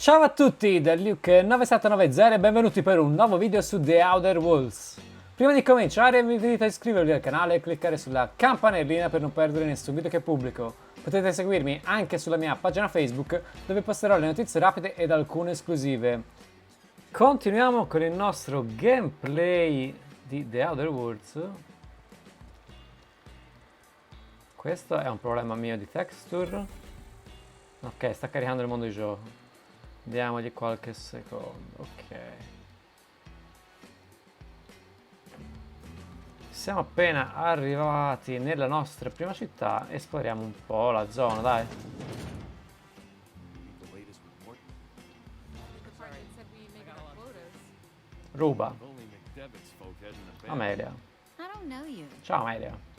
Ciao a tutti da Luke 9790 e benvenuti per un nuovo video su The Outer Worlds. Prima di cominciare vi invito a iscrivervi al canale e cliccare sulla campanellina per non perdere nessun video che pubblico. Potete seguirmi anche sulla mia pagina Facebook dove posterò le notizie rapide ed alcune esclusive. Continuiamo con il nostro gameplay di The Outer Worlds. Questo è un problema mio di texture. Ok, sta caricando il mondo di gioco. Diamogli qualche secondo, ok. Siamo appena arrivati nella nostra prima città, esploriamo un po' la zona, dai. Ruba. Amelia. Ciao Amelia.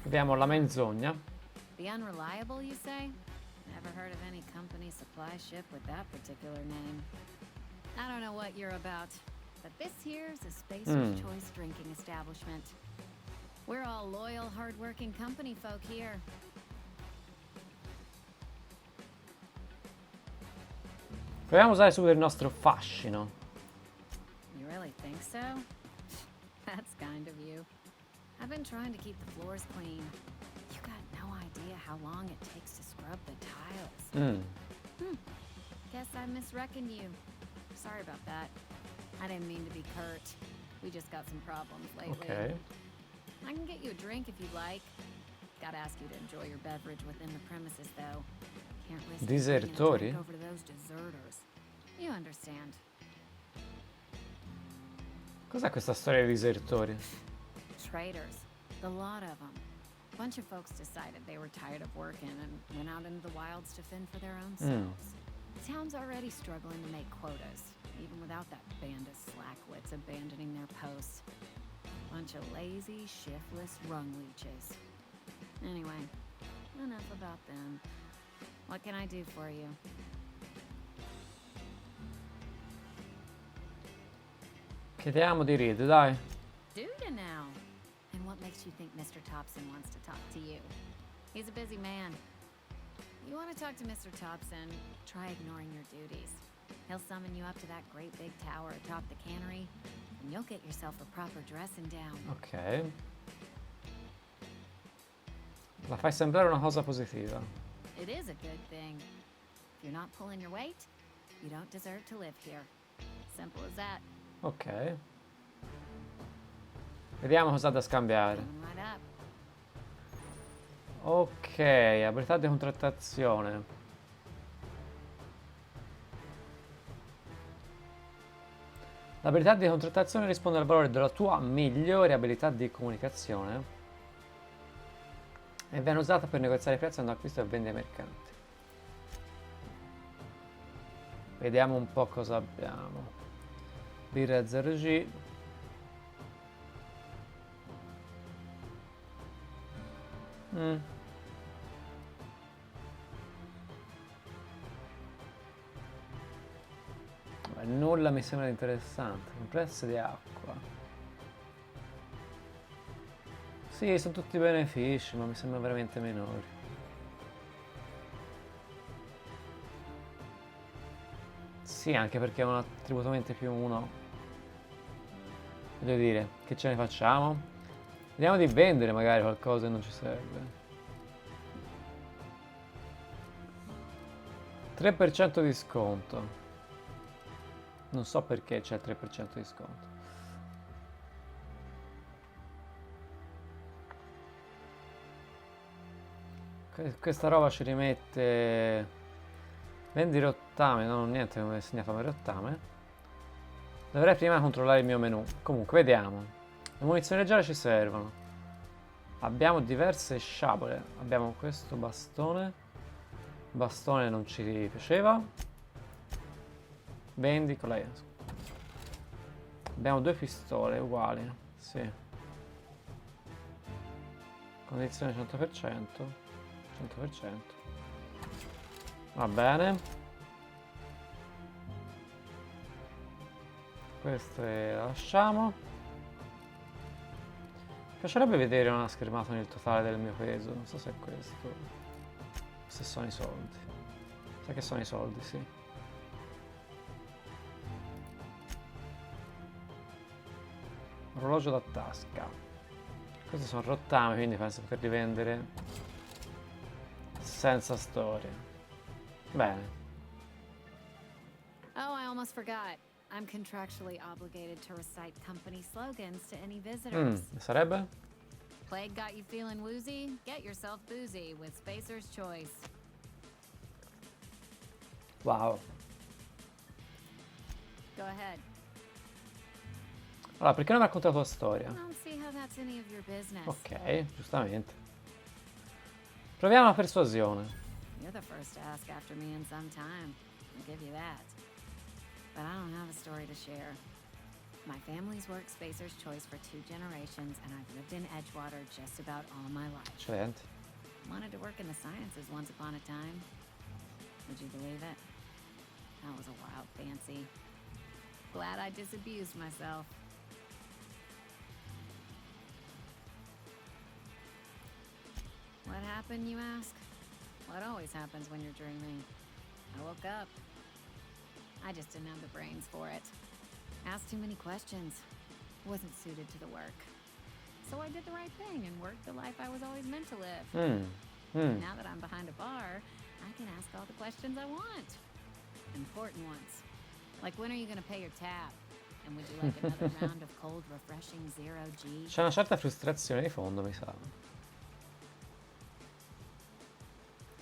Vediamo la menzogna. The unreliable, you say? Never heard of any company supply ship with that particular name. I don't know what you're about, but this here's a spacer's choice drinking establishment. We're all loyal, hard-working company folk here. Proviamo a usare subito il nostro fascino. You really think so? That's kind of you. I've been trying to keep the floors clean. You got no idea how long it takes to scrub the tiles. Guess I misreckoned you. Sorry about that. I didn't mean to be curt. We just got some problems lately. Ok. I can get you a drink if you'd like. Gotta ask you to enjoy your beverage within the premises, though. Can't risk Disertori? bringing a drink over to those deserters. You understand. Cos'è questa storia di disertori? Traitors, a lot of them. A bunch of folks decided they were tired of working and went out into the wilds to fend for their own selves. The town's already struggling to make quotas, even without that band of slackwits abandoning their posts. Bunch of lazy, shiftless rung leeches. Anyway, enough about them. What can I do for you? Chiediamo di Reed, dai. Do you now? And what makes you think Mr. Thompson wants to talk to you? He's a busy man. You want to talk to Mr. Thompson, try ignoring your duties. He'll summon you up to that great big tower atop the cannery, and you'll get yourself a proper dressing down. Ok. La fai sembrare una cosa positiva. It is a good thing. If you're not pulling your weight, you don't deserve to live here. Simple as that. Ok. Vediamo cosa ha da scambiare. Coming right up. Ok, abilità di contrattazione. L'abilità di contrattazione risponde al valore della tua migliore abilità di comunicazione e viene usata per negoziare i prezzi quando acquisto e vendi ai mercanti. Vediamo un po' cosa abbiamo. Birra 0G. Beh, nulla mi sembra interessante. Un prezzo di acqua. Sì, sono tutti benefici, ma mi sembrano veramente minori. Sì, anche perché è un attributo più uno. Voglio dire, che ce ne facciamo? Vediamo di vendere magari qualcosa che non ci serve. 3% di sconto. Non so perché c'è il 3% di sconto. Questa roba ci rimette. Vendi rottame, non ho niente come è segnato come rottame. Dovrei prima controllare il mio menu. Comunque, vediamo. Le munizioni leggere ci servono. Abbiamo diverse sciabole. Abbiamo questo bastone. Bastone non ci piaceva. Vendi con la ISO. Abbiamo due pistole uguali. Sì. Condizione 100%. 100%. Va bene. Questo lo lasciamo. Mi piacerebbe vedere una schermata nel totale del mio peso. Non so se è questo. Se sono i soldi. Sai che sono i soldi, sì. Orologio da tasca. Questi sono rottami, quindi penso per rivendere senza storia. Bene. Oh, I almost forgot. I'm contractually obligated to recite company slogans to any visitors. Sarebbe? Plague got you feeling woozy? Get yourself boozy with Spacer's Choice. Wow. Go ahead. Allora, perché non mi racconta la tua storia? I don't see how that's any of your business. Ok, giustamente. Proviamo la persuasione. You're the first to ask after me in some time. I'll give you that. But I don't have a story to share. My family's worked Spacer's Choice for 2 generations, and I've lived in Edgewater just about all my life. Eccellente. Wanted to work in the sciences once upon a time. Would you believe it? That was a wild fancy. Glad I disabused myself. What happened, you ask? What always happens when you're dreaming. I woke up. I just didn't have the brains for it. Asked too many questions. Wasn't suited to the work. So I did the right thing and worked the life I was always meant to live. Now that I'm behind a bar, I can ask all the questions I want. Important ones. Like, when are you gonna pay your tab? And would you like another round of cold, refreshing zero G? C'è una certa frustrazione di fondo, mi sa.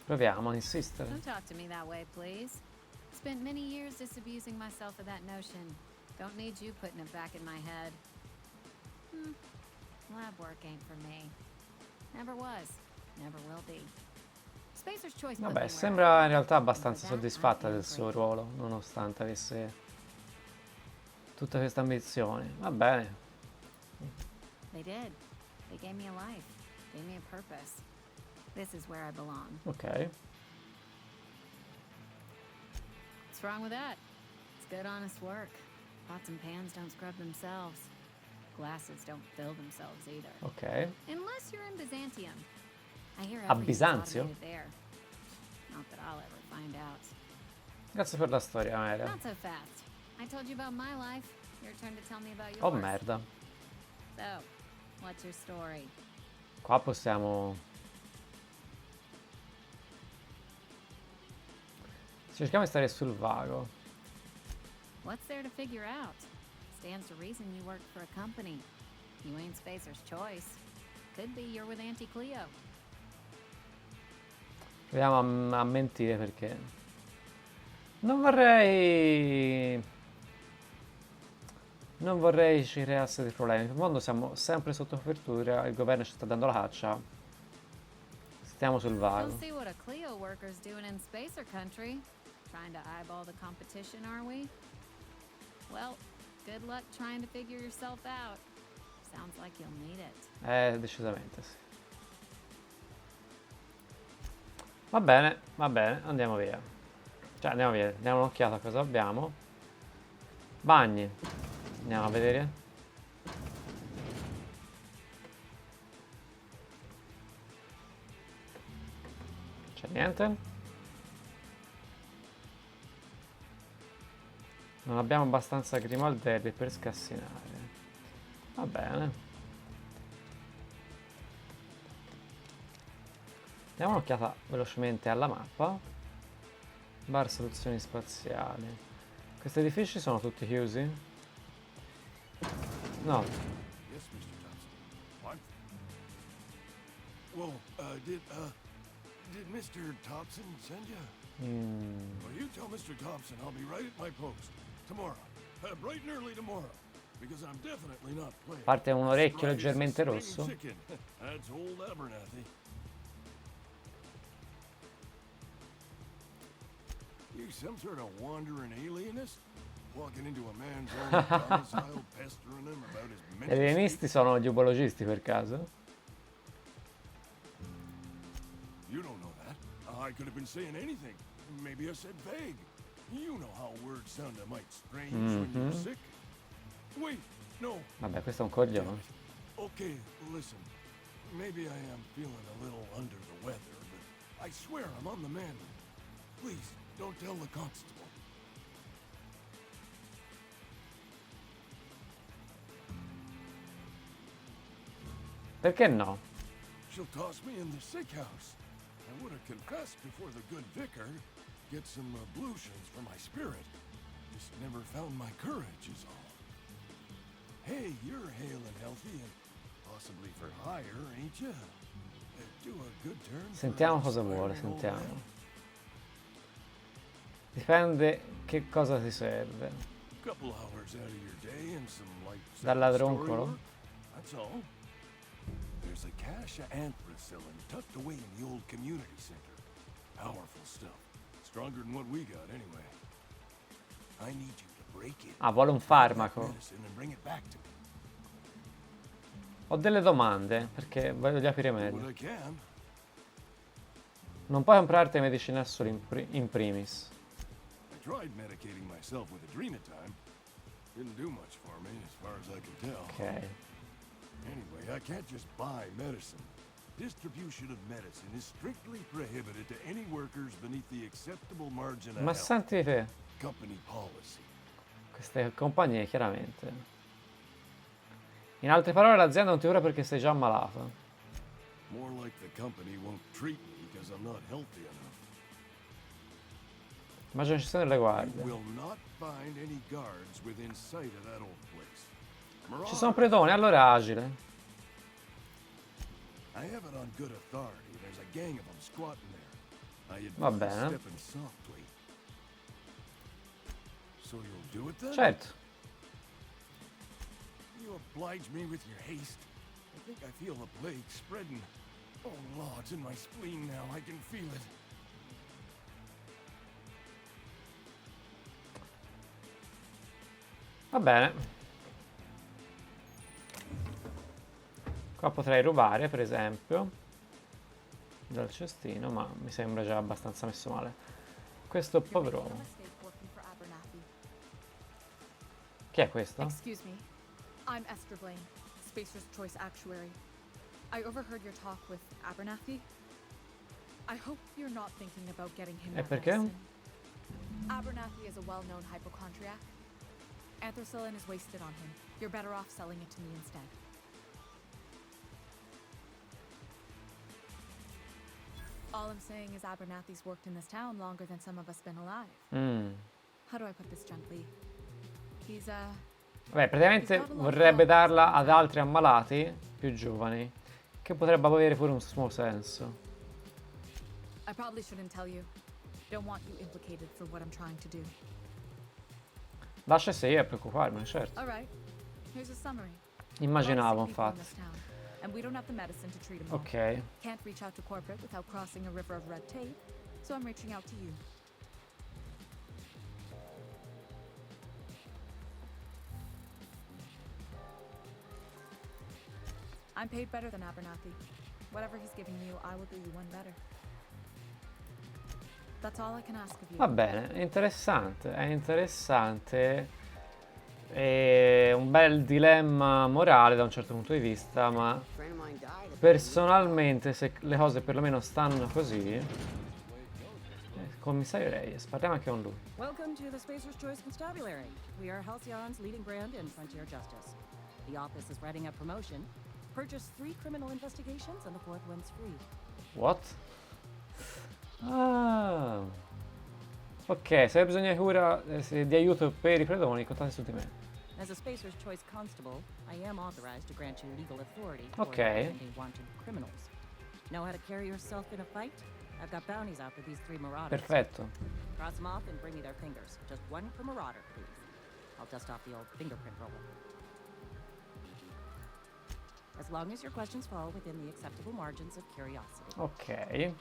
Proviamo a insistere. Don't talk to me that way, please. Spent many years disabusing myself of that notion. Don't need you putting it back in my head. Lab work ain't for me. Never was. Never will be. Spacer's Choice. Vabbè, sembra in realtà abbastanza soddisfatta del suo ruolo, nonostante avesse tutta questa ambizione. Va bene. They did. They gave me a life. Gave me a purpose. This is where I belong. Ok. What's wrong with that? It's good, honest work. Pots and pans don't scrub themselves. Glasses don't fill themselves either. Ok. Unless you're in Byzantium. I hear A everything's Bisanzio? automated there. Not that I'll ever find out. Grazie per la storia, Amelia. Not so fast. I told you about my life. Your turn to tell me about yours. Oh merda. So, what's your story? Qua possiamo... Cerchiamo di stare sul vago. What's there to figure out? Stands to reason you work for a company. You ain't Spacer's Choice. Could be you're with Auntie Cleo. Proviamo a mentire perché... Non vorrei ci creasse dei problemi. In fondo siamo sempre sotto copertura, il governo ci sta dando la caccia. Stiamo sul vago. We'll see what a Cleo worker's doing in Spacer country. Trying to eyeball the competition, are we? Well, good luck trying to figure yourself out. Sounds like you'll need it. Decisamente sì. Va bene, andiamo via. Cioè, andiamo via, diamo un'occhiata a cosa abbiamo. Bagni. Andiamo a vedere. C'è niente. Non abbiamo abbastanza grimaldelli per scassinare. Va bene. Diamo un'occhiata velocemente alla mappa. Bar soluzioni spaziali. Questi edifici sono tutti chiusi? No. Yes, Mr. Thompson. What? Well, did Mr. Thompson send you? Well, you tell Mr. Thompson I'll be right at my post tomorrow, bright and early tomorrow, because I'm definitely not playing. Parte un orecchio leggermente rosso. Chicken. That's old Abernathy. You some sort of wandering alienist? Walking into a man's own domicile, pestering him about his Gli mental alienisti sono gli ubologisti per caso? You don't know that. I could have been saying anything. Maybe I said vague. You know how words sound a mite strange when you're sick. Wait, no. Vabbè, questo è un Damn coglione. it. Okay, listen. Maybe I am feeling a little under the weather, but I swear I'm on the mend. Please, don't tell the constable. Perché no? She'll toss me in the sick house. I would have confessed before the good vicar. Get some ablutions for my spirit. Just never found my courage is all. Hey, you're hale and healthy and possibly for hire, ain't you? Do a good turn for Sentiamo an cosa vuole, aspiring old sentiamo. man. Dipende che cosa ti serve. Couple hours out of your day and some light Dal story ladroncolo? work. That's all. There's a cache of anthracillin tucked away in the old community center. Powerful stuff. Stronger than what we got anyway. I need you to break it. Ah, vuole un farmaco. Medicine and bring it back to me. Ho delle domande, perché voglio capire Do meglio. what I can. Non puoi comprarti medicinali solo in primis. I tried medicating myself with adrenatime. Didn't do much for me as far as I can tell. Ok. Anyway, I can't just buy medicine. Distribution of medicine is strictly prohibited to any workers beneath the acceptable margin of Ma health. senti te, Company policy. queste compagnie chiaramente. In altre parole, l'azienda non ti cura perché sei già ammalato. More like the company won't treat me because I'm not healthy enough. Immagino ci siano delle You guardie. will not find any guards within sight of that old place. Ci sono predoni, allora agile. I have it on good authority. There's a gang of them squatting there. I Va advise bene. stepping softly. So you'll do it then? Certo. You oblige me with your haste. I think I feel the plague spreading. Oh Lord, it's in my spleen now. I can feel it. Va bene. Qua potrei rubare, per esempio, dal cestino, ma mi sembra già abbastanza messo male. Questo povero. Chi è questo? Excuse me. I'm Esther Blaine, Spacer's Choice Actuary. I overheard your talk with Abernathy. I hope you're not thinking about getting him that perché? medicine. Abernathy is a well-known hypochondriac. Anthracillin is wasted on him. You're better off selling it to me instead. All I'm saying is Abernathy's worked in this town longer than some of us been alive. How do I put this gently? He's Beh, praticamente vorrebbe darla ad altri ammalati più giovani, che potrebbe avere pure un suo senso. I probably shouldn't tell you. Don't want you implicated for what I'm trying to do. Lascia se io a preoccuparmene, certo. All right. Here's a summary. Immaginavo, Lots of people in infatti. this town, and we don't have the medicine to treat them all. Ok. Can't reach out to corporate without crossing a river of red tape, so I'm reaching out to you. I'm paid better than Abernathy. Whatever he's giving you, I will do you one better. That's all I can ask of you. Va bene, è interessante, è interessante. È un bel dilemma morale da un certo punto di vista, ma personalmente se le cose perlomeno stanno così, commissario Reyes, parliamo anche con lui. Welcome to the Spacer's Choice Constabulary. We are Halcyon's leading brand in frontier justice. The office is writing a promotion. Purchase 3 criminal investigations and the 4th one's free. What? Ah. Ok, se hai bisogno di cura, di aiuto per i predoni, contate su di me. As a Spacer's Choice Constable, I am authorized to grant you legal authority Okay. for apprehending wanted criminals. Know how to carry yourself in a fight? I've got bounties out for these 3 marauders. Perfetto. Cross them off and bring me their fingers. Just one per marauder, please. I'll dust off the old fingerprint roller. As long as your questions fall within the acceptable margins of curiosity. Ok.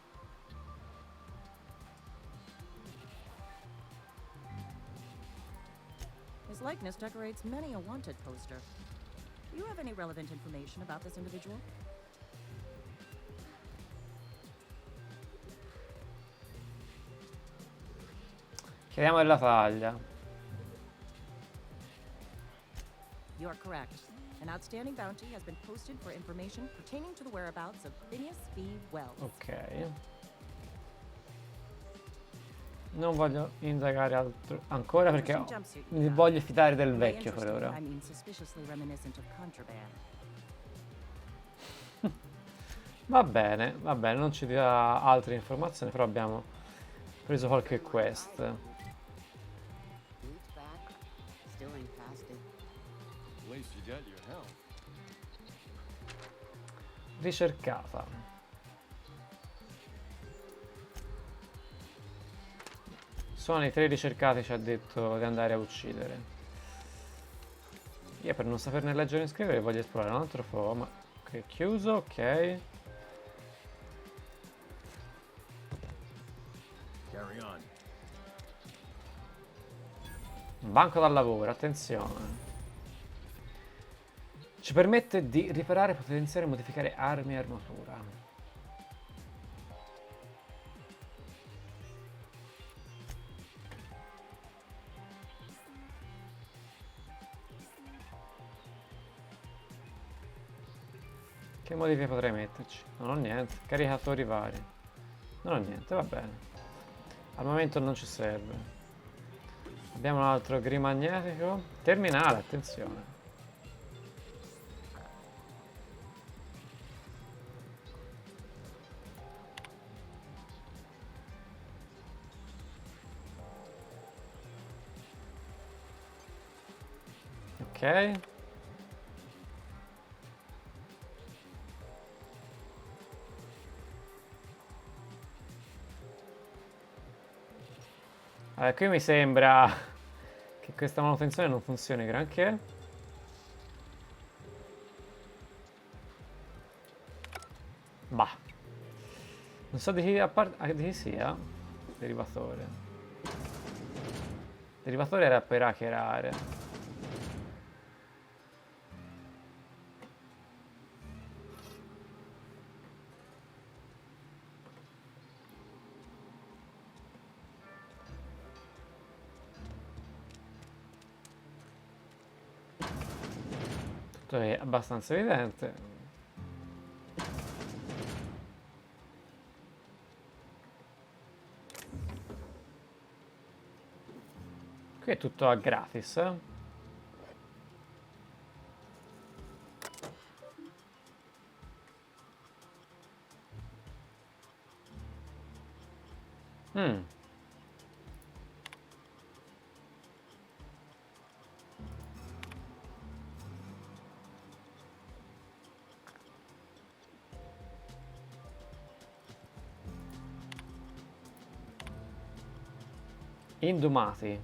His likeness decorates many a wanted poster. Do you have any relevant information about this individual? Chiediamo della taglia. You're correct. An outstanding bounty has been posted for information pertaining to the whereabouts of Phineas B. Wells. Ok. Non voglio indagare altro ancora perché mi voglio fidare del vecchio per ora. I mean suspiciously reminiscent of contraband. Va bene, non ci dà altre informazioni, però abbiamo preso qualche quest. Boots back, still incapacitated. At least you got your help. Ricercata. Sono i 3 ricercati, ci ha detto di andare a uccidere. Io per non saperne leggere e scrivere voglio esplorare un altro po', ma ok, chiuso, ok. Carry on. Banco da lavoro, attenzione. Ci permette di riparare, potenziare e modificare armi e armatura. Che modifiche potrei metterci? Non ho niente. Caricatori vari. Non ho niente, va bene. Al momento non ci serve. Abbiamo un altro grimagnetico. Terminale, attenzione. Ok. Qui mi sembra che questa manutenzione non funzioni granché. Bah. Non so di chi sia. Derivatore. Derivatore era per hackerare. Tutto è abbastanza evidente. Qui è tutto a gratis, eh? Indumati.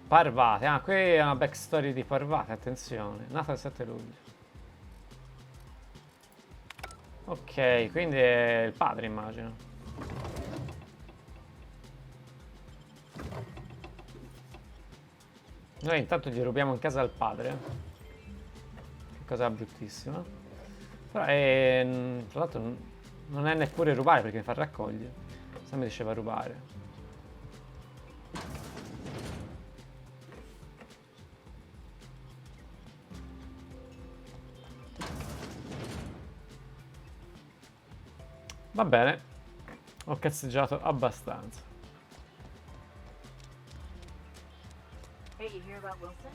Parvati. Ah, qui è una backstory di Parvati, attenzione. Nata il 7 luglio. Ok, quindi è il padre, immagino. Noi intanto gli rubiamo in casa al padre. Che cosa bruttissima. Però tra l'altro non è neppure rubare perché mi fa raccogliere. Se mi diceva rubare. Va bene. Ho cazzeggiato abbastanza. Hey, you hear about Wilson?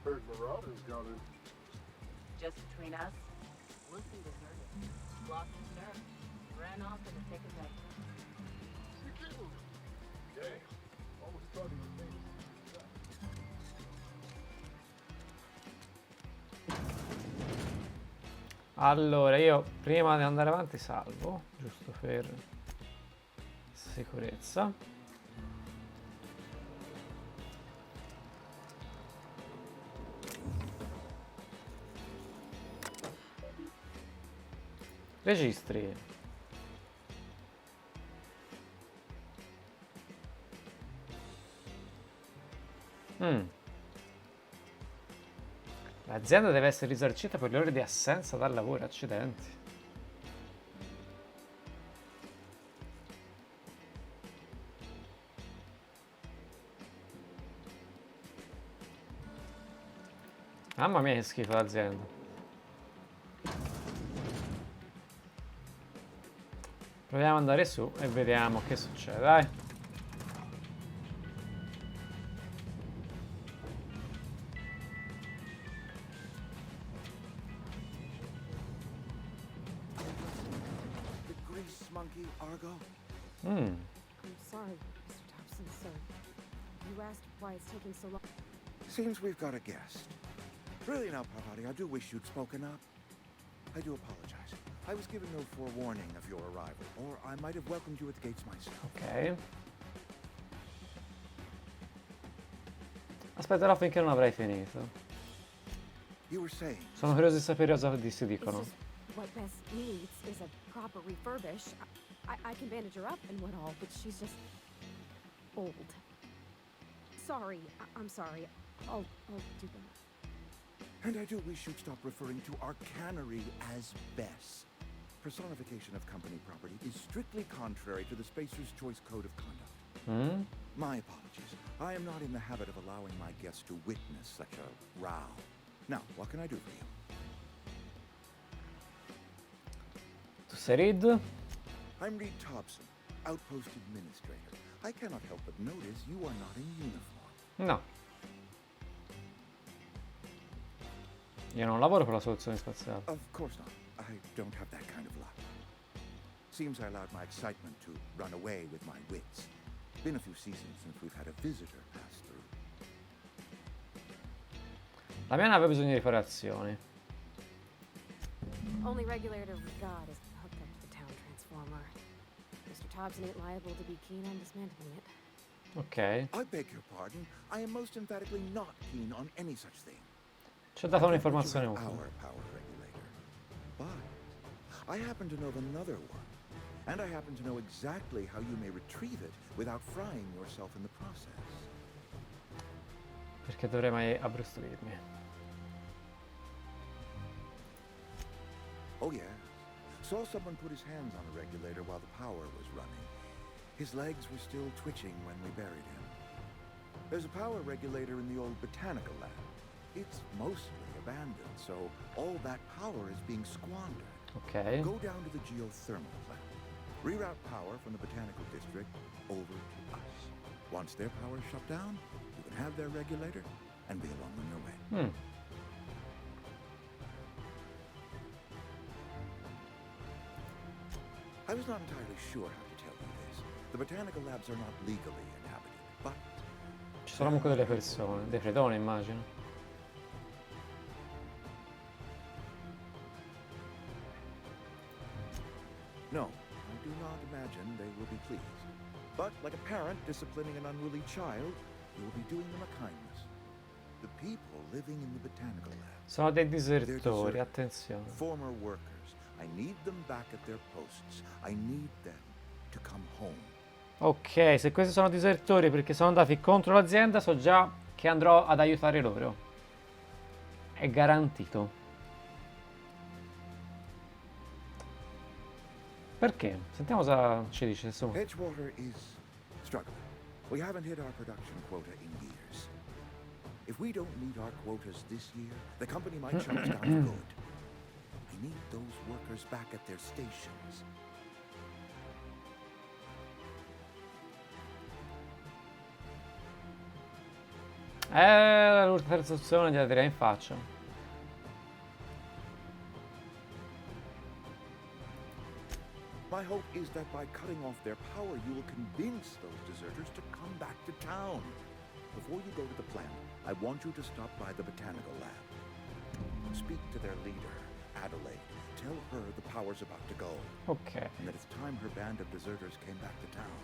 Heard Marauders got it. Just between us, Wilson deserted. Lost his nerve. Ran off in the thick of night. Dang. Always thought he was maybe. Allora, io prima di andare avanti salvo, giusto per sicurezza. Registri. L'azienda deve essere risarcita per le ore di assenza dal lavoro, accidenti. Mamma mia che schifo l'azienda. Proviamo ad andare su e vediamo che succede, dai. The grease monkey, Argo? I'm sorry, Mr. Thompson, sir. You asked why it's taking so long. Seems we've got a guest. Really now, Parvati, I do wish you'd spoken up. I do apologize. I was given no forewarning of your arrival, or I might have welcomed you at the gates myself. Ok. Aspetterò finché non avrai finito. You were saying, Sono curioso di sapere cosa si It's dicono. just what Bess needs is a proper refurbish. I can bandage her up and what all, but she's just old. Sorry, I'm sorry. I'll do that. and I do wish you'd stop referring to our cannery as Bess. Personification of company property is strictly contrary to the Spacer's Choice Code of Conduct. My apologies. I am not in the habit of allowing my guests to witness such a row. Now, what can I do for you? Tu sei Reed? I'm Reed Thompson, Outpost Administrator. I cannot help but notice you are not in uniform. No. Io non lavoro per la soluzione spaziale. Of course not. I don't have that kind of luck. Seems I allowed my excitement to run away with my wits. Been a few seasons since we've had a visitor pass through. La mia nave ha bisogno di riparazioni. Only regulator we got is hooked up to the town transformer. Mr. Thompson ain't liable to be keen on dismantling it. Ok. I beg your pardon. I am most emphatically not keen on any such thing. Ci ho dato You un'informazione have utile. our power regulator. But I happen to know of another one. And I happen to know exactly how you may retrieve it without frying yourself in the process. Perché dovrei mai abbrustolirmi? Oh yeah. Saw someone put his hands on a regulator while the power was running. His legs were still twitching when we buried him. There's a power regulator in the old botanical lab. It's mostly abandoned, so all that power is being squandered. Ok. Go down to the geothermal plant. Reroute power from the botanical district over to us. Once their power is shut down, you can have their regulator and be along on your way. I was not entirely sure how to tell you this. The botanical labs are not legally inhabited, but Ci sono comunque delle persone, dei predoni immagino. no, I do not imagine they will be pleased. But like a parent disciplining an unruly child, you will be doing them a kindness. The people living in the botanical lab, Sono dei They're disertori, deserted. attenzione. former workers. I need them back at their posts. I need them to come home. Ok, se questi sono disertori perché sono andati contro l'azienda, so già che andrò ad aiutare loro. È garantito. Perché? Sentiamo cosa ci dice insomma. Edgewater is struggling. We haven't hit our production quota in years. If we don't meet our quotas this year, the company might shut us down for good. I need those workers back at their stations. L'ultima opzione gliela direi in faccia. My hope is that by cutting off their power, you will convince those deserters to come back to town. Before you go to the plant, I want you to stop by the botanical lab. Speak to their leader, Adelaide. Tell her the power's about to go, Ok. and that it's time her band of deserters came back to town.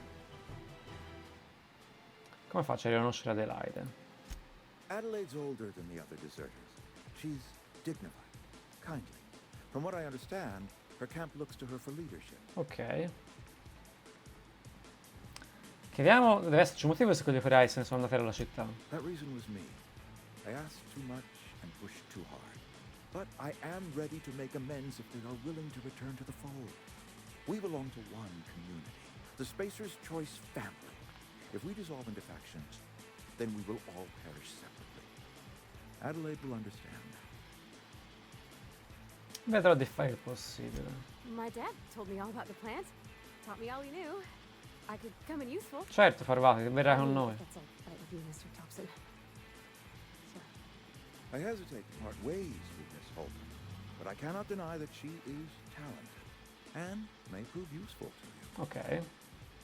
Come faccio a riconoscere Adelaide? Adelaide's older than the other deserters. She's dignified, kindly. From what I understand, her camp looks to her for leadership. Ok. Chiediamo, deve esserci un motivo per cui gli operai se ne sono andati dalla città. That reason was me. I asked too much and pushed too hard. But I am ready to make amends if they are willing to return to the fold. We belong to one community, the Spacer's Choice family. If we dissolve into factions, then we will all perish separately. Adelaide will understand. Vedrò di fare il possibile. My dad told me all about the plant. Taught me all he knew. I could come in useful. Certo, Farvate, che verrà con noi. That's all right with you, Mr. Thompson. I hesitate to part ways with Miss Holton, but I cannot deny that she is talented and may prove useful to you. Ok.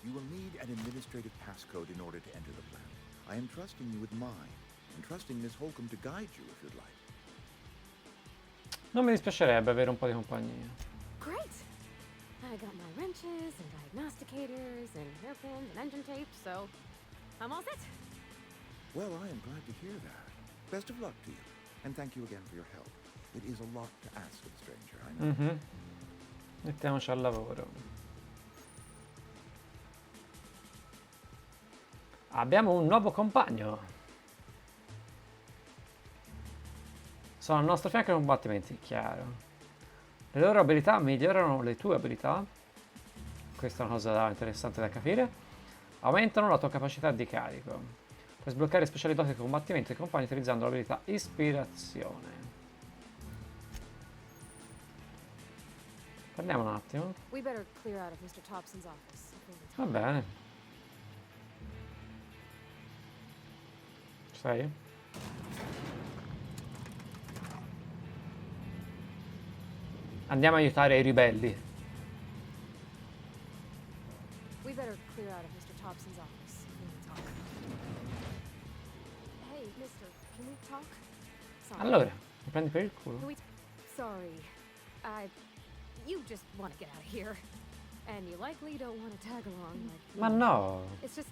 You will need an administrative passcode in order to enter the plant. I am trusting you with mine, and trusting Miss Holcomb to guide you if you'd like. Non mi dispiacerebbe avere un po' di compagnia. Great! I got my wrenches and diagnosticators and hairpins and engine tape, so I'm all set. Well, I am glad to hear that. Best of luck to you, and thank you again for your help. It is a lot to ask of a stranger, I know. Mettiamoci al lavoro. Abbiamo un nuovo compagno. Sono al nostro fianco nei combattimenti, chiaro. Le loro abilità migliorano le tue abilità. Questa è una cosa interessante da capire. Aumentano la tua capacità di carico. Puoi sbloccare speciali doti di combattimento dei compagni utilizzando l'abilità ispirazione. Parliamo un attimo. We better clear out of Mr. Thompson's office before we Va talk. bene. Ci sei? Andiamo a aiutare i ribelli. We better clear out of Mr. Thompson's office before we talk. Hey, mister, can we talk? Sorry. Allora, mi prendi per il culo? Can we Sorry. You just want to get out of here. And you likely don't want to tag along like Ma me. no! It's just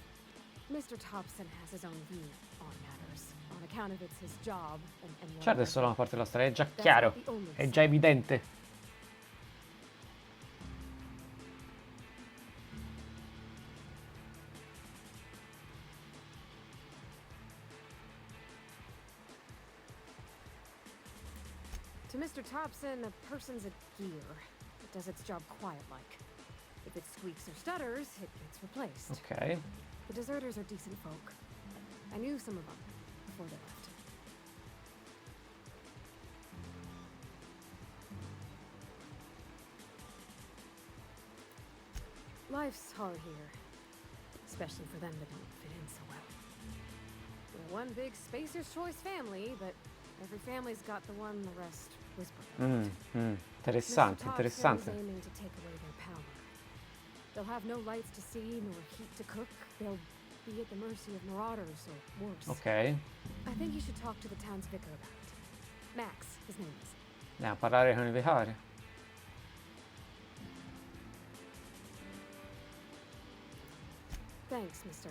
Mr. Thompson has his own view on matters. On account of it's his job and Certo, è solo una parte della storia, è già That's chiaro, not the only è già side. evidente. To Mr. Thompson, a person's a gear. It does its job quiet-like. If it squeaks or stutters, it gets replaced. Ok. The deserters are decent folk. I knew some of them before they left. Life's hard here, especially for them that don't fit in so well. We're one big Spacer's Choice family, but every family's got the one the rest whisper about. Interessante, Mr. Thompson is interessante. aiming to take away their power. They'll have no lights to see nor heat to cook. They'll be at the mercy of marauders or worse. Ok. I think you should talk to the town's vicar about it. Max, his name is. Andiamo a parlare con il vicario. Thanks, mister.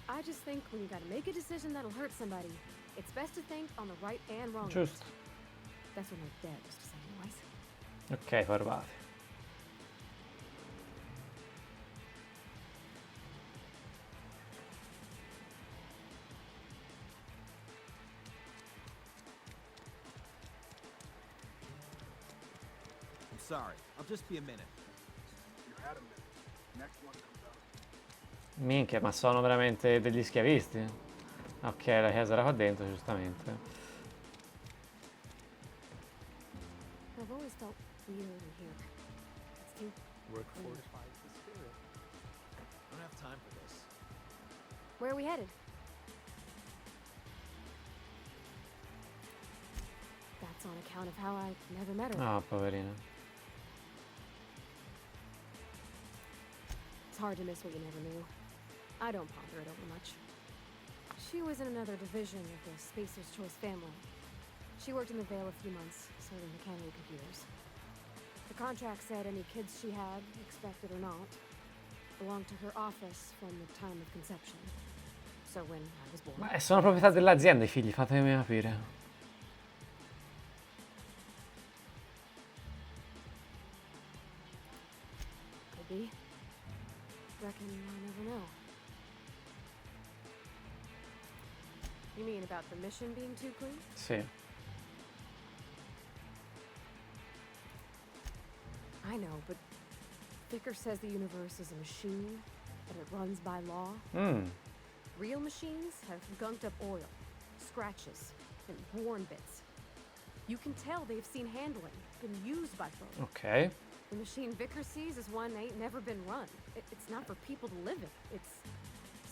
I just think when you gotta make a decision that'll hurt somebody, it's best to think on the right and wrong. Giusto. That's what my dad used to say anyways. Ok, Farvate. I'm sorry. I'll just be a minute. Minchia, ma sono veramente degli schiavisti? Ok, la chiesa era qua dentro, giustamente. I've always felt weird in here. It's too Work fortifies the spirit. I don't have time for this. Where are we headed? That's on account of how I never met her. Ah, poverina. It's hard to miss what you never knew. I don't ponder it over much. She was in another division of the Spacer's Choice family. She worked in the Vale a few months, serving the CANALE computers. The contract said any kids she had, expected or not, belonged to her office from the time of conception. So when I was born. Ma sono proprietà dell'azienda i figli, fatemi capire. Could be. Reckon I'll never know. You mean about the mission being too clean? Sì. I know, but Vicker says the universe is a machine, that it runs by law. Real machines have gunked up oil, scratches, and worn bits. You can tell they've seen handling, been used by folks. Ok. The machine Vicker sees is one that ain't never been run. It's not for people to live in. It's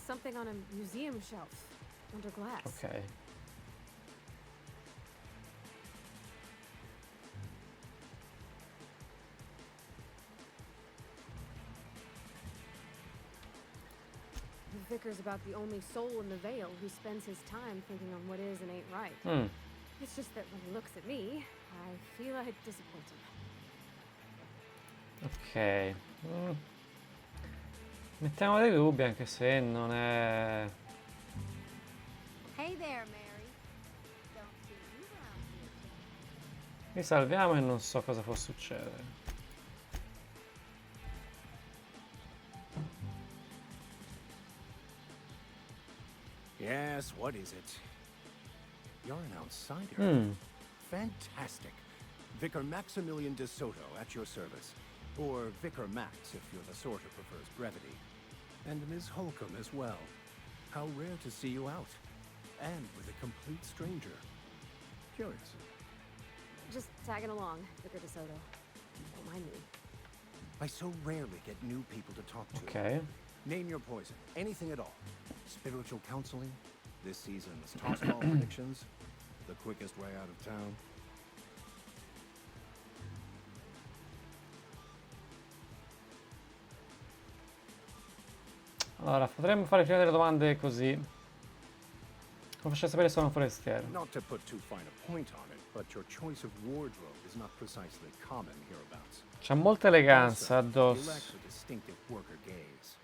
something on a museum shelf, under glass. Ok. Vicker's about the only soul in the Vale who spends his time thinking on what is and ain't right. It's just that when he looks at me, I feel I disappoint him. Ok. Mettiamo dei dubbi anche se non è... Hey there, Mary. Don't see you around here. Li salviamo e non so cosa può succedere. Yes, what is it? You're an outsider. Fantastic. Vicar Maximilian de Soto at your service. Or Vicar Max if you're the sort who prefers brevity. And Ms. Holcomb as well. How rare to see you out. And with a complete stranger. Curious. Just tagging along, Vicar de Soto. Don't mind me. I so rarely get new people to talk to. Ok. Name your poison. Anything at all. Spiritual counseling, this season's toss-ball predictions, the quickest way out of town. Allora, potremmo fare prima delle domande così. Come faccio a sapere se sono un forestiere? Not to put too fine a point on it, but your choice of wardrobe is not precisely common hereabouts. C'ha molta eleganza Also, you addosso. lack the distinctive worker gaze.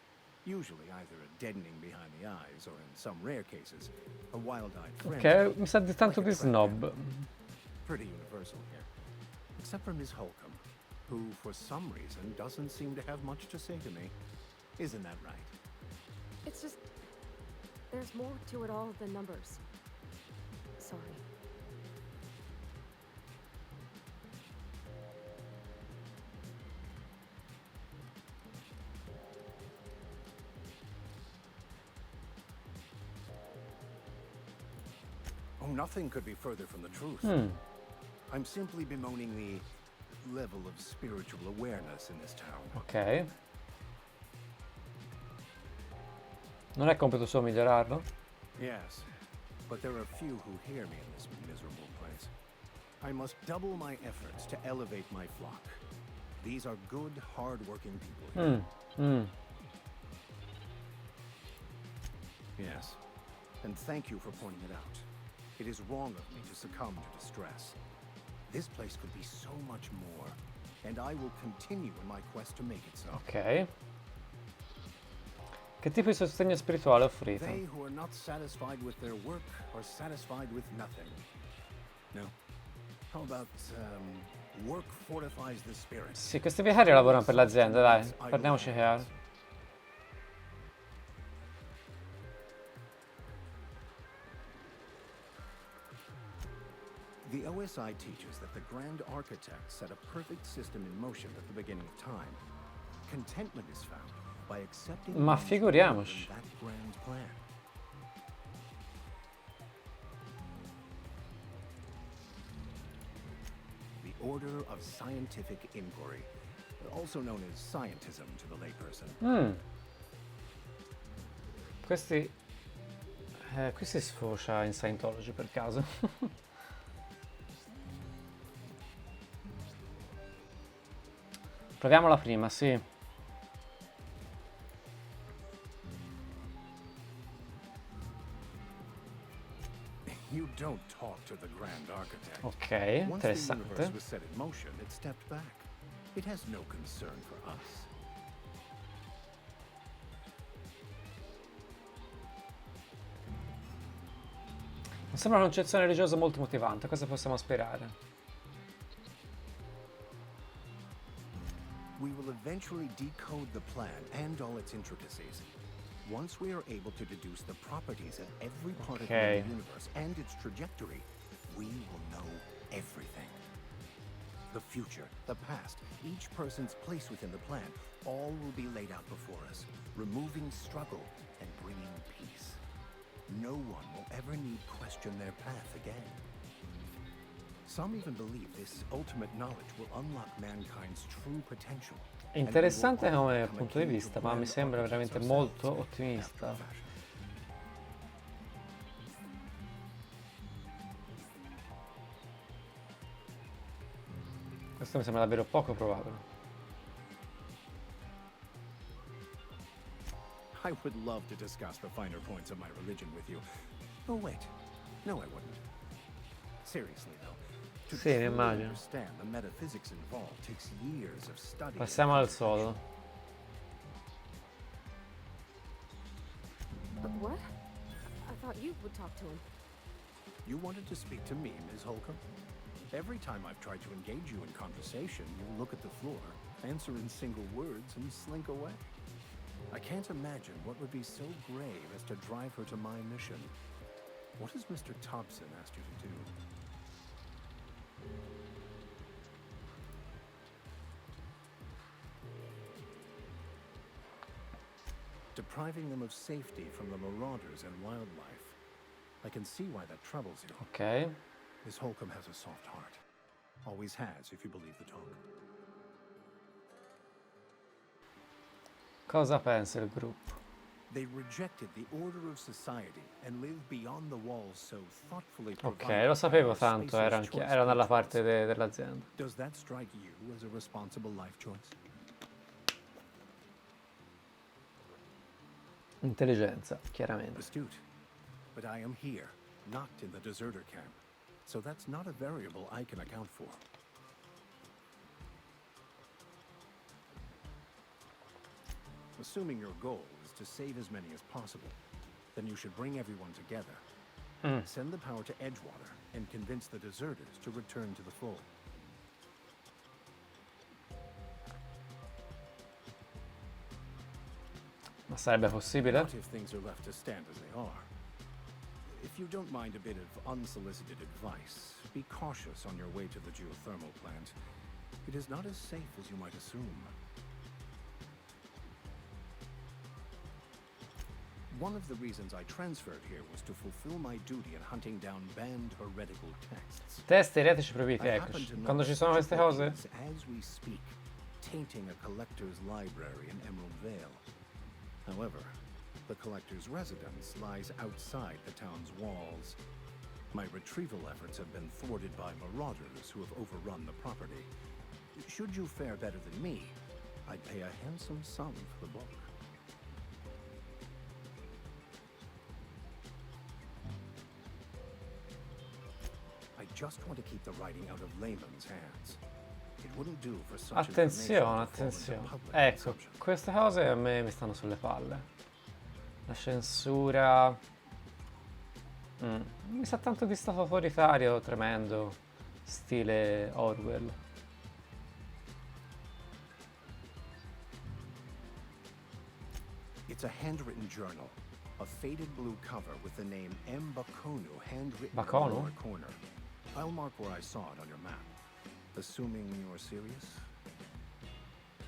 Usually either a deadening behind the eyes, or in some rare cases, a wild-eyed friend. Ok, mi sa di tanto like a di snob. trap. Pretty universal here. Except for Ms. Holcomb, who for some reason doesn't seem to have much to say to me. Isn't that right? It's just... there's more to it all than numbers. Sorry. Oh, nothing could be further from the truth. I'm simply bemoaning the level of spiritual awareness in this town. Ok. Non è compito suo migliorarlo? Yes, but there are few who hear me in this miserable place. I must double my efforts to elevate my flock. These are good, hard-working people here. Yes, and thank you for pointing it out. It is wrong of me to succumb to distress. This place could be so much more, and I will continue in my quest to make it so. Ok. Che tipo di sostegno spirituale offrite? They who are not satisfied with their work are satisfied with nothing. No? How about, work fortifies the spirit? Sì, questi viaggiatori lavorano per l'azienda, dai, parliamoci chiaro. The OSI teaches that the Grand Architect set a perfect system in motion at the beginning of time. Contentment is found by accepting Ma one's figuriamoci. role in that grand plan. The Order of Scientific Inquiry, also known as scientism to the layperson. Qui si sfocia in Scientology per caso. Proviamo la prima, sì. You don't talk to the Grand Architect. Ok, Once the interessante. universe was set in motion, it stepped back. It has no concern for us. Mi sembra una concezione religiosa molto motivante, cosa possiamo sperare? We will eventually decode the plan and all its intricacies. Once we are able to deduce the properties of every particle Okay. in the universe and its trajectory, we will know everything. The future, the past, each person's place within the plan, all will be laid out before us, removing struggle and bringing peace. No one will ever need question their path again. Some even believe this ultimate knowledge will unlock mankind's true potential. Interessante come punto di vista, ma mi sembra veramente molto ottimista. Questo mi sembra davvero poco probabile. I would love to discuss the finer points of my religion with you. Oh wait, no I wouldn't. Seriously though, to Sì, mi truly immagino. understand the metaphysics involved takes years of study. Passiamo al solo. What? I thought you would talk to him. You wanted to speak to me, Ms. Holcomb? Every time I've tried to engage you in conversation, you look at the floor, answer in single words, and slink away. I can't imagine what would be so grave as to drive her to my mission. What has Mr. Thompson asked you to do? Depriving them of safety from the marauders and wildlife. I can see why that troubles you. Ok. Miss Holcomb has a soft heart. Always has, if you believe the talk. Cosa pensa il gruppo? They rejected the order of society and lived beyond the walls so thoughtfully Ok, provided lo sapevo by tanto, Spacer's Choice era dalla rituals. parte dell'azienda. Does that strike you as a responsible life choice? Intelligenza, chiaramente. Astute. But I am here, not in the deserter camp. So that's not a variable I can account for. Assuming your goal is to save as many as possible, then you should bring everyone together. Send the power to Edgewater and convince the deserters to return to the fold. Ma sarebbe possibile? Not if things are left to stand as they are. If you don't mind a bit of unsolicited advice, be cautious on your way to the geothermal plant. It is not as safe as you might assume. One of the reasons I transferred here was to fulfill my duty in hunting down banned heretical texts. Testi eretici proibiti, I happen eccoci. to know Quando ci sono such queste a cose, book is, as we speak, tainting a collector's library in Emerald Vale. However, the collector's residence lies outside the town's walls. My retrieval efforts have been thwarted by marauders who have overrun the property. Should you fare better than me, I'd pay a handsome sum for the book. I just want to keep the writing out of layman's hands. It wouldn't do for such attenzione, information to fall into attenzione. public Ecco, consumption. queste cose a me mi stanno sulle palle. La censura. Mi sa tanto di stato autoritario, tremendo, stile Orwell. It's a handwritten journal. A faded blue cover with the name M. Bakonu handwritten in the Bakonu? lower corner. I'll mark where I saw it on your map. Assuming you're serious?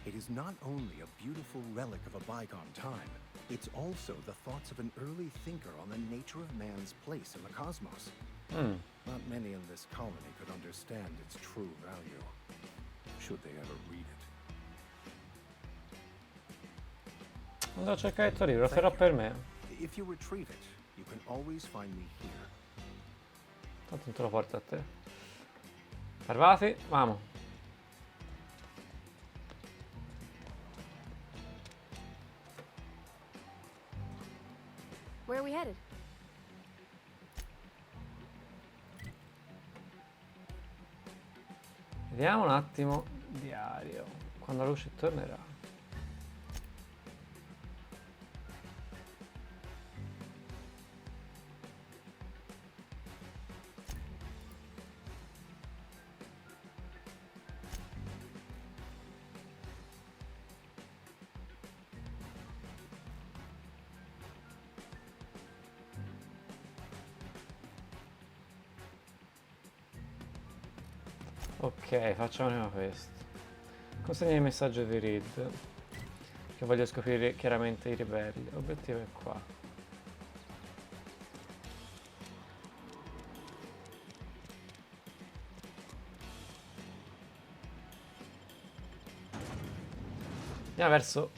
It is not only a beautiful relic of a bygone time, it's also the thoughts of an early thinker on the nature of man's place in the cosmos. Not many in this colony could understand its true value, should they ever read it. Andrò a cercare il tuo libro, lo farò per me. If you retrieve it, you can always find me here. Tanto non te lo porto a te. Arrivati? Vamo. Where are we headed? Vediamo un attimo. Diario. Quando la luce tornerà. Ok, facciamo prima questo. Consegna il messaggio di Reed. Che voglio scoprire chiaramente i ribelli. L'obiettivo è qua. Andiamo verso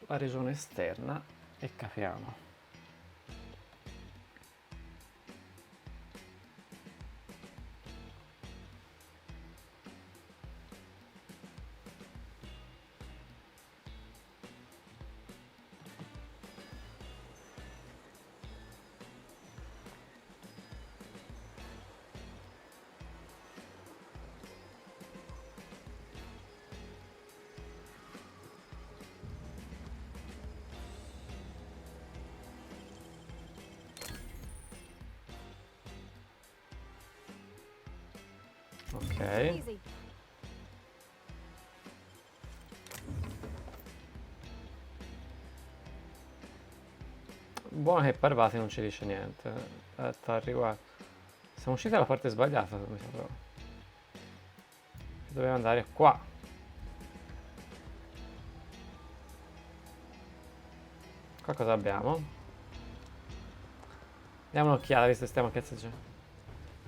la regione esterna e capiamo. Ok. Easy. Buono che Parvati non ci dice niente. Aspetta, al riguardo. Siamo usciti dalla parte sbagliata, mi sa però. Dobbiamo andare qua. Qua cosa abbiamo? Diamo un'occhiata, visto che stiamo a cazzeggiando.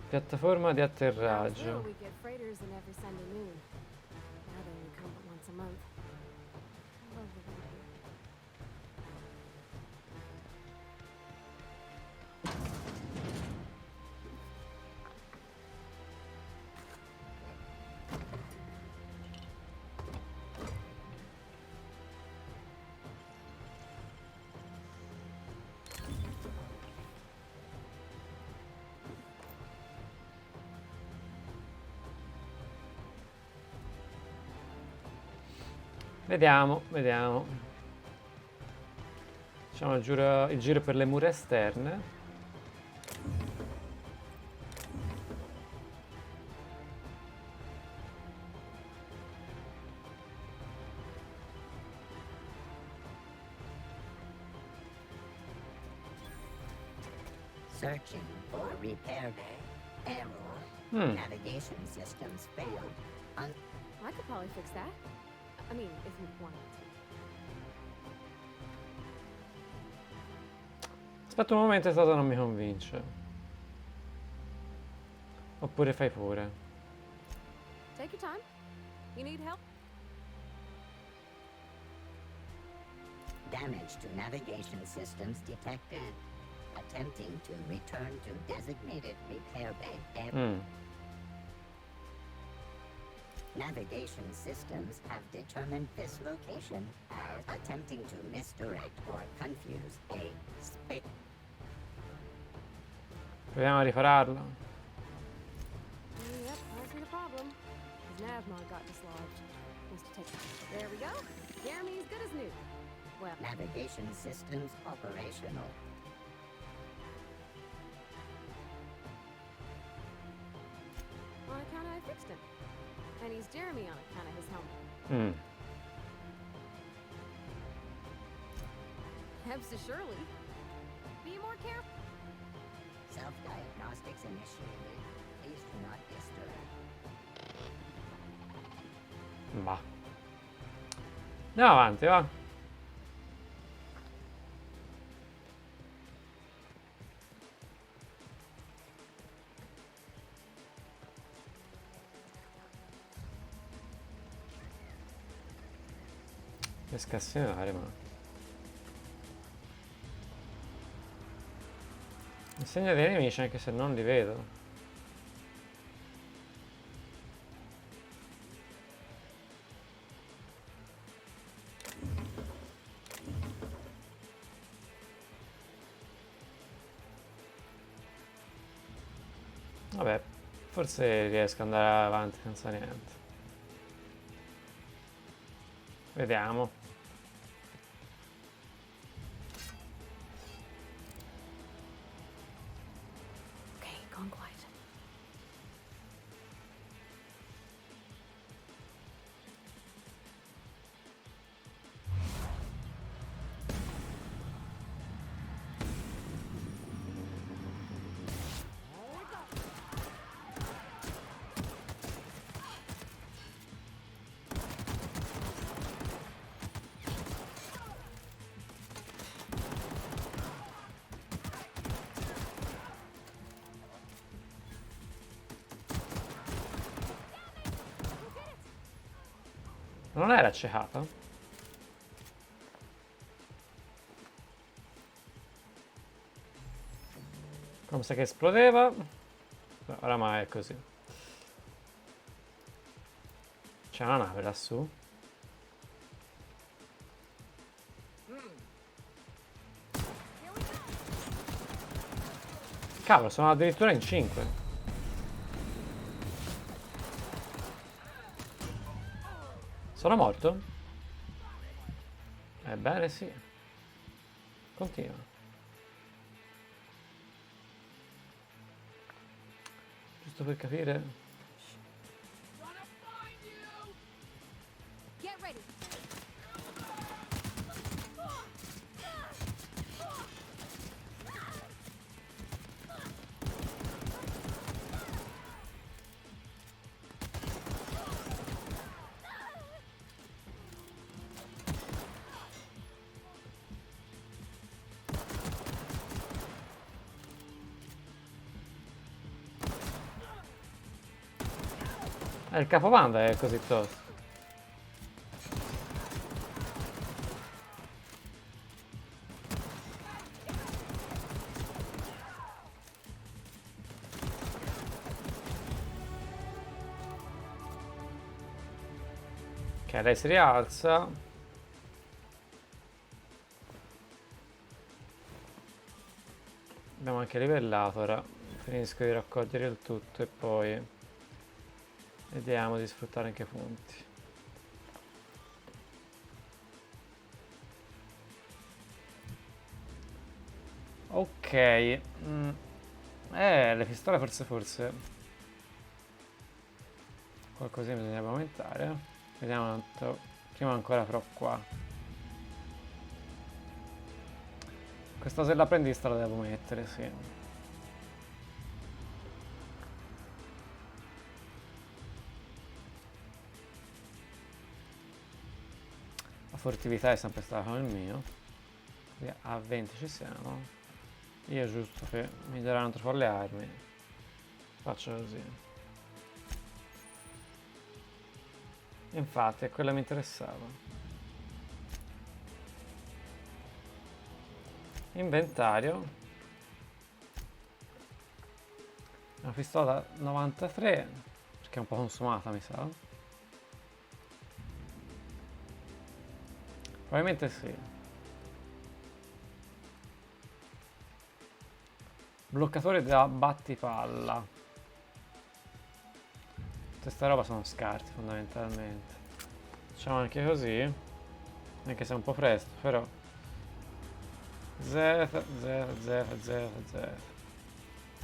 Piattaforma di Down here atterraggio. we get freighters in every Sunday noon. Now they only come but once a month. I love living here. Vediamo, vediamo. Facciamo il giro per le mura esterne. Searching for repair bay. Error. Navigation systems failed. I could probably fix that. I mean, if you wanted to. Aspetta un momento, è stato non mi convince. Oppure fai pure. Take your time. You need help? Damage to navigation systems detected. Attempting to return to designated repair bay. Navigation systems have determined this location as attempting to misdirect or confuse a space. Proviamo a ripararlo. Yep, I see the problem. His navmod got dislodged. Must have taken. There we go. Jeremy's good as new. Well, Navigation systems operational. on account I fixed him. And he's Jeremy on account of his helmet. Hebs to Shirley. Be more careful. Self-diagnostics initiated. Please do not disturb. Va. Andiamo avanti, va. Riesco a segnare, ma... Mi segna dei nemici anche se non li vedo. Vabbè, forse riesco ad andare avanti senza niente. Vediamo. Okay, gone quiet. Non era accecata? Come sa che esplodeva. No, oramai è così. C'è una nave lassù. Cavolo, sono addirittura in 5. Sono morto? Ebbene sì. Continua. Giusto per capire. Get ready. Il capomanda è così tosto. Ok, lei si rialza. Abbiamo anche livellato, ora finisco di raccogliere il tutto e poi vediamo di sfruttare anche i punti. Ok. Le pistole forse qualcosina bisognerebbe aumentare. Vediamo un altro. Prima ancora però qua. Questa se la prendista la devo mettere, sì. La furtività è sempre stata come il mio. A 20 ci siamo. Io giusto che mi daranno troppo le armi. Faccio così. Infatti è quello che mi interessava. Inventario. Una pistola 93, perché è un po' consumata mi sa. Probabilmente sì. Bloccatore da battipalla. Tutta sta roba sono scarti fondamentalmente. Facciamo anche così. Anche se è un po' presto, però. Z.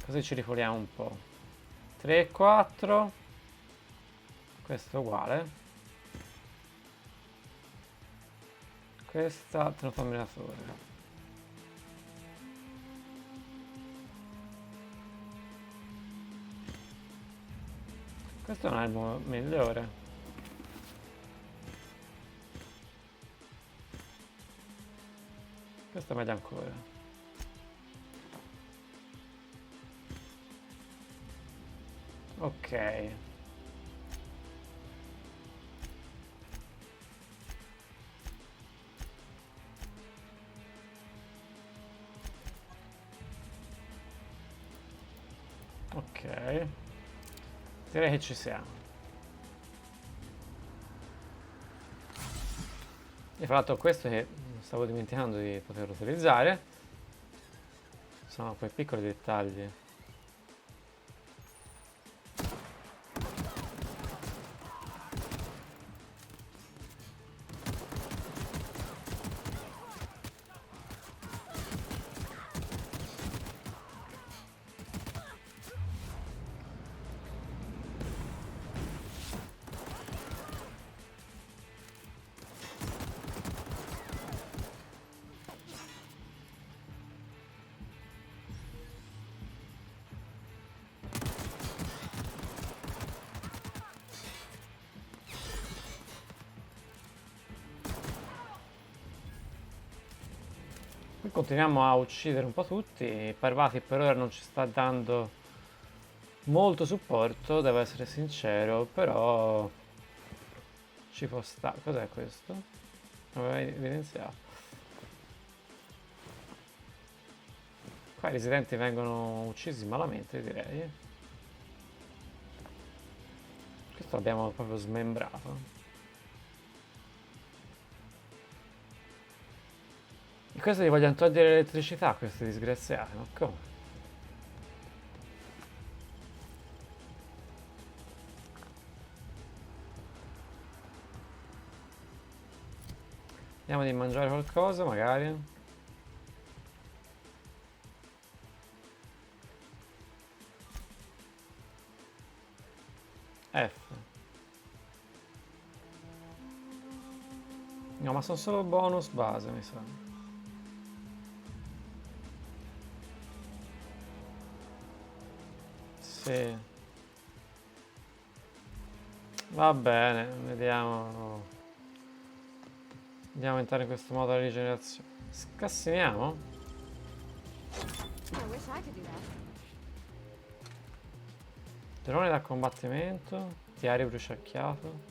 Così ci ripuliamo un po'. 3 e 4. Questo è uguale. Questa trasformatore. Questo è un elmo migliore. Questo è meglio ancora. Ok. Ok. Direi che ci siamo. E fra l'altro questo che stavo dimenticando di poter utilizzare sono quei piccoli dettagli. Poi continuiamo a uccidere un po' tutti. Parvati per ora non ci sta dando molto supporto, devo essere sincero, però Ci può stare. Cos'è questo? Aveva evidenziato. Qua i residenti vengono uccisi malamente, direi. Questo l'abbiamo proprio smembrato. E questo gli vogliono togliere l'elettricità a questi disgraziati, ma come? Vediamo di mangiare qualcosa, magari. F. No, ma sono solo bonus base, mi sa. Sì. Va bene, vediamo. Andiamo a entrare in questo modo la rigenerazione. Scassiniamo? I wish I could do that. Drone da combattimento. Diario bruciacchiato.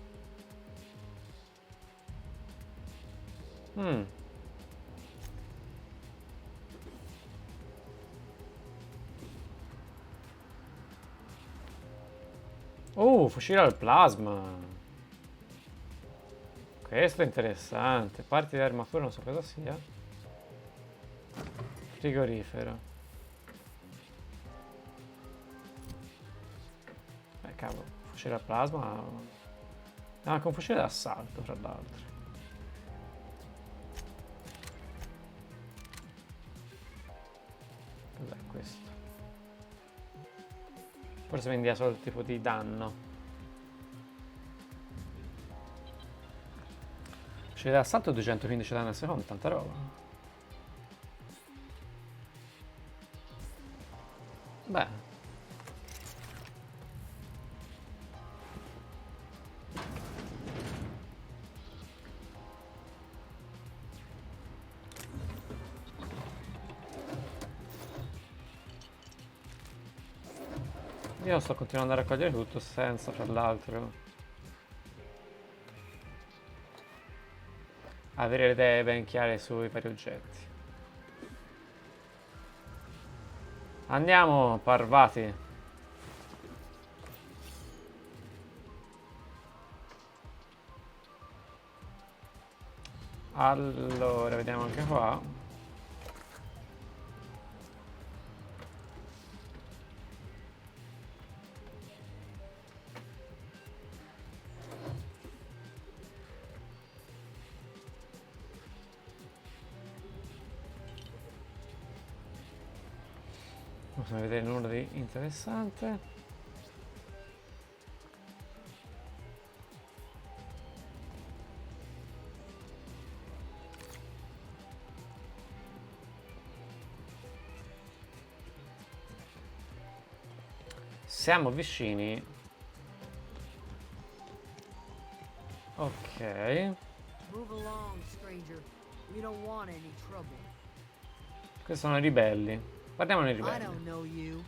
Fucile al plasma. Questo è interessante. Parti di armatura, non so cosa sia. Frigorifero. Cavolo, fucile al plasma. Ah, anche un fucile d'assalto, tra l'altro. Cos'è questo? Forse mi india solo il tipo di danno. Fucile d'assalto 215 danni al secondo, tanta roba. Beh. Io sto continuando a raccogliere tutto senza, tra l'altro, avere le idee ben chiare sui vari oggetti. Andiamo, parvati. Allora, vediamo anche qua. Possiamo vedere nulla di interessante. Siamo vicini. Ok. Move along, stranger. We don't want any trouble. Questi sono i ribelli. Parliamo dei I ribelli. don't know you.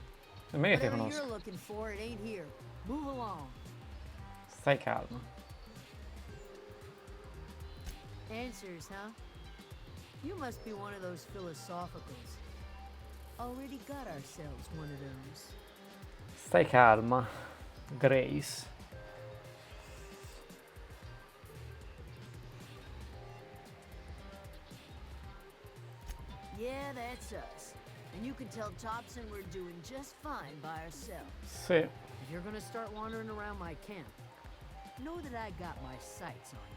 Nemmeno io ti Whatever you're conosco. looking for, it ain't here. Move along. Stai calmo. Answers, huh? You must be one of those philosophicals. Already got ourselves one of those. Stai calma, Grace. Yeah, that's us. And you can tell Thompson we're doing just fine by ourselves. Sì. If you're gonna start wandering around my camp, know that I got my sights on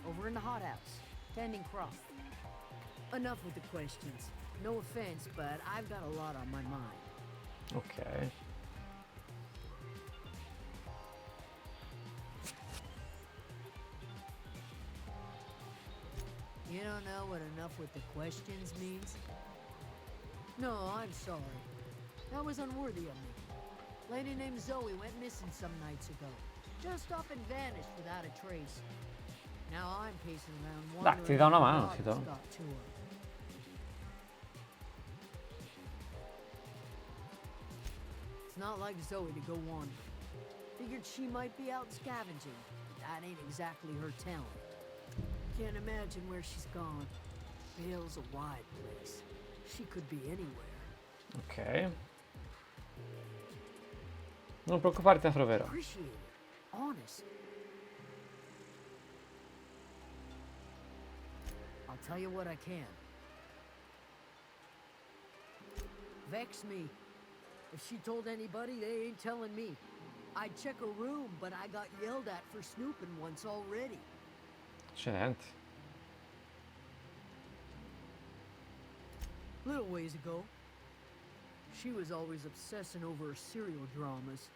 you. Over in the hothouse, tending crop. Enough with the questions. No offense, but I've got a lot on my mind. Ok. You don't know what enough with the questions means? No, I'm sorry. That was unworthy of me. Lady named Zoe went missing some nights ago. Just up and vanished without a trace. Now I'm pacing around Dai, ti wondering dà una if the mano, dogs Tito. got to her. It's not like Zoe to go wandering. Figured she might be out scavenging. That ain't exactly her talent. Can't imagine where she's gone. Vale's a wide place. She could be anywhere. Ok. Non preoccuparti, la troverò. Appreciate it. Honest. I'll tell you what I can. Vex me. If she told anybody, they ain't telling me. I'd check her room, but I got yelled at for snooping once already. Accidenti. Little ways ago, she was always obsessing over her serial dramas.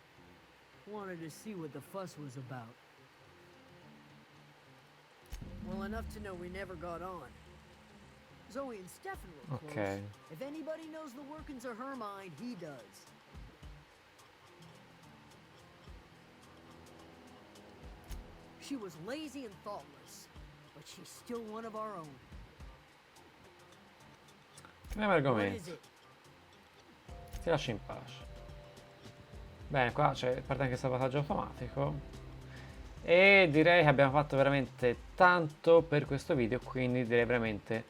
Wanted to see what the fuss was about. Well, enough to know we never got on. Zoe and Stefan were close. Ok. If anybody knows the workings of her mind, he does. She was lazy and thoughtless, but she's still one of our own. Cambiamo What is argomento. it? Ti lascio in pace. Bene, qua c'è parte anche il salvataggio automatico. E direi che abbiamo fatto veramente tanto per questo video, quindi direi veramente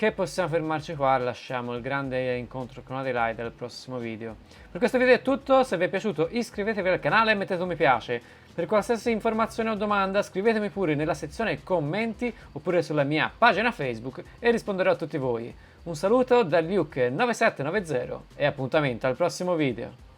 che possiamo fermarci qua. Lasciamo il grande incontro con Adelaide al prossimo video. Per questo video è tutto. Se vi è piaciuto iscrivetevi al canale e mettete un mi piace. Per qualsiasi informazione o domanda scrivetemi pure nella sezione commenti oppure sulla mia pagina Facebook e risponderò a tutti voi. Un saluto da Luke9790 e appuntamento al prossimo video.